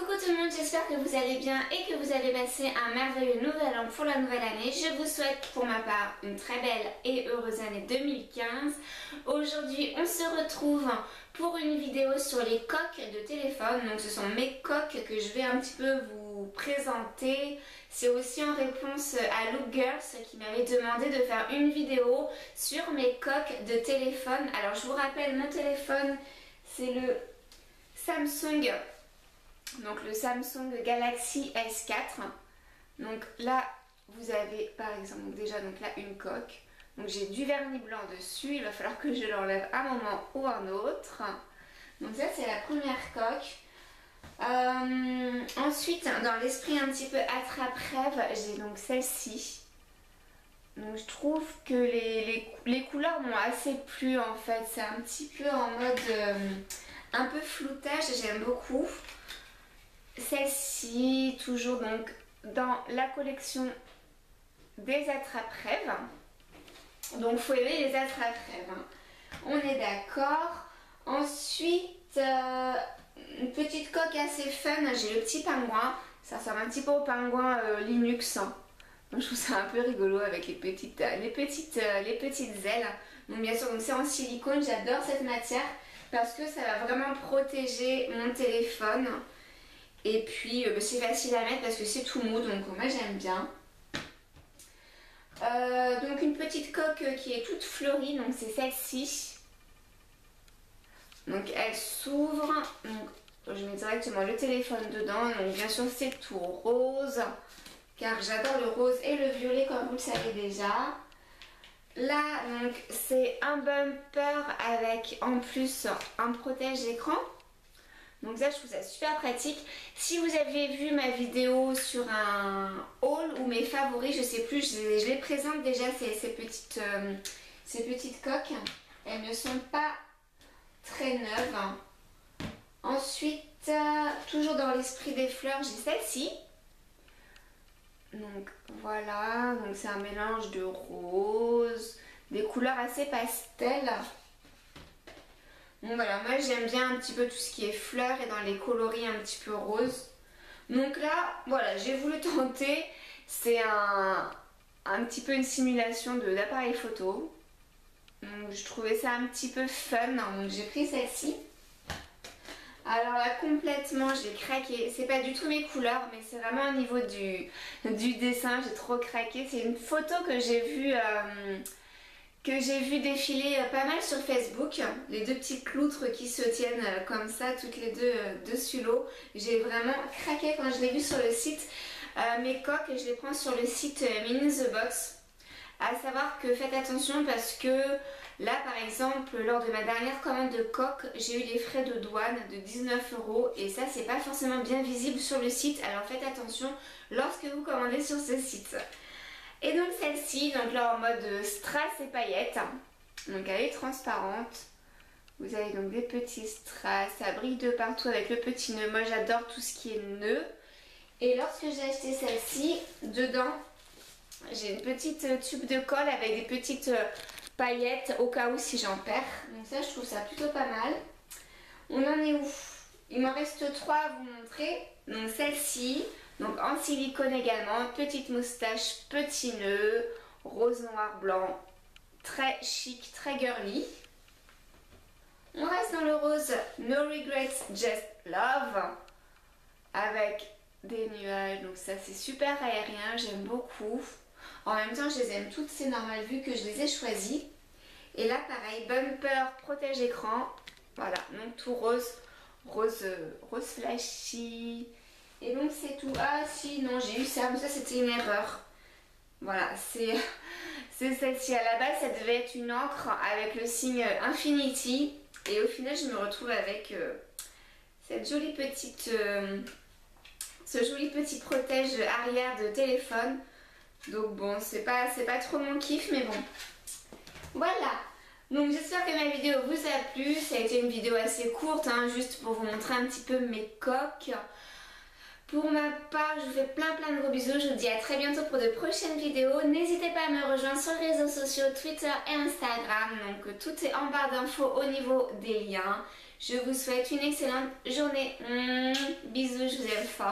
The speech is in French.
Coucou tout le monde, j'espère que vous allez bien et que vous allez passer un merveilleux nouvel an pour la nouvelle année. Je vous souhaite pour ma part une très belle et heureuse année 2015. Aujourd'hui on se retrouve pour une vidéo sur les coques de téléphone. Donc ce sont mes coques que je vais un petit peu vous présenter. C'est aussi en réponse à Look Girls qui m'avait demandé de faire une vidéo sur mes coques de téléphone. Alors je vous rappelle, mon téléphone c'est le Samsung. Donc le Samsung Galaxy S4. Donc là vous avez par exemple déjà donc là une coque. Donc j'ai du vernis blanc dessus. Il va falloir que je l'enlève à un moment ou un autre. Donc ça c'est la première coque. Ensuite dans l'esprit un petit peu attrape-rêve, j'ai donc celle-ci. Donc je trouve que les couleurs m'ont assez plu en fait. C'est un petit peu en mode un peu floutage, j'aime beaucoup. Celle-ci, toujours donc dans la collection des attrape-rêves. Donc faut aimer les attrape-rêves, hein. On est d'accord. Ensuite, une petite coque assez fun, j'ai le petit pingouin. Ça ressemble un petit peu au pingouin Linux, hein. Donc je trouve ça un peu rigolo avec les petites ailes. Donc bien sûr, c'est en silicone, j'adore cette matière parce que ça va vraiment protéger mon téléphone. Et puis c'est facile à mettre parce que c'est tout mou, donc moi j'aime bien. Donc une petite coque qui est toute fleurie, donc c'est celle-ci. Donc elle s'ouvre, donc je mets directement le téléphone dedans. Donc bien sûr c'est tout rose, car j'adore le rose et le violet comme vous le savez déjà. Là donc c'est un bumper avec en plus un protège-écran. Donc ça je trouve ça super pratique. Si vous avez vu ma vidéo sur un haul ou mes favoris, je sais plus, je les présente déjà ces petites coques. Elles ne sont pas très neuves. Ensuite, toujours dans l'esprit des fleurs, j'ai celle-ci. Donc voilà, donc c'est un mélange de rose, des couleurs assez pastel. Donc voilà, moi j'aime bien un petit peu tout ce qui est fleurs et dans les coloris un petit peu roses. Donc là, voilà, j'ai voulu tenter. C'est un petit peu une simulation d'appareil photo. Donc je trouvais ça un petit peu fun, donc j'ai pris celle-ci. Alors là complètement j'ai craqué. C'est pas du tout mes couleurs, mais c'est vraiment au niveau du dessin, j'ai trop craqué. C'est une photo que j'ai vue défiler pas mal sur Facebook. Les deux petites cloutres qui se tiennent comme ça toutes les deux dessus l'eau. J'ai vraiment craqué quand je l'ai vu sur le site. Mes coques, je les prends sur le site Mini The Box. À savoir que faites attention parce que là par exemple lors de ma dernière commande de coques, j'ai eu des frais de douane de 19 € et ça c'est pas forcément bien visible sur le site. Alors faites attention lorsque vous commandez sur ce site. Et donc celle-ci, donc là en mode strass et paillettes, donc elle est transparente. Vous avez donc des petits strass, ça brille de partout avec le petit nœud. Moi j'adore tout ce qui est nœud. Et lorsque j'ai acheté celle-ci, dedans j'ai une petite tube de colle avec des petites paillettes au cas où si j'en perds. Donc ça je trouve ça plutôt pas mal. On en est où? Il m'en reste 3 à vous montrer. Donc celle-ci, donc en silicone également, petite moustache, petit nœud, rose, noir, blanc, très chic, très girly. On reste dans le rose No Regrets, Just Love, avec des nuages, donc ça c'est super aérien, j'aime beaucoup. En même temps je les aime toutes, c'est normal vu que je les ai choisies. Et là pareil, bumper, protège écran, voilà, donc tout rose. Rose flashy. Et donc c'est tout. Ah si, non, j'ai eu ça, mais ça c'était une erreur. Voilà, c'est celle-ci. À la base ça devait être une encre avec le signe Infinity. Et au final je me retrouve avec cette jolie petite ce joli petit protège arrière de téléphone. Donc bon, c'est pas trop mon kiff, mais bon. Voilà. Donc j'espère que ma vidéo vous a plu. Ça a été une vidéo assez courte, hein, juste pour vous montrer un petit peu mes coques. Pour ma part, je vous fais plein de gros bisous. Je vous dis à très bientôt pour de prochaines vidéos. N'hésitez pas à me rejoindre sur les réseaux sociaux, Twitter et Instagram. Donc tout est en barre d'infos au niveau des liens. Je vous souhaite une excellente journée. Bisous, je vous aime fort.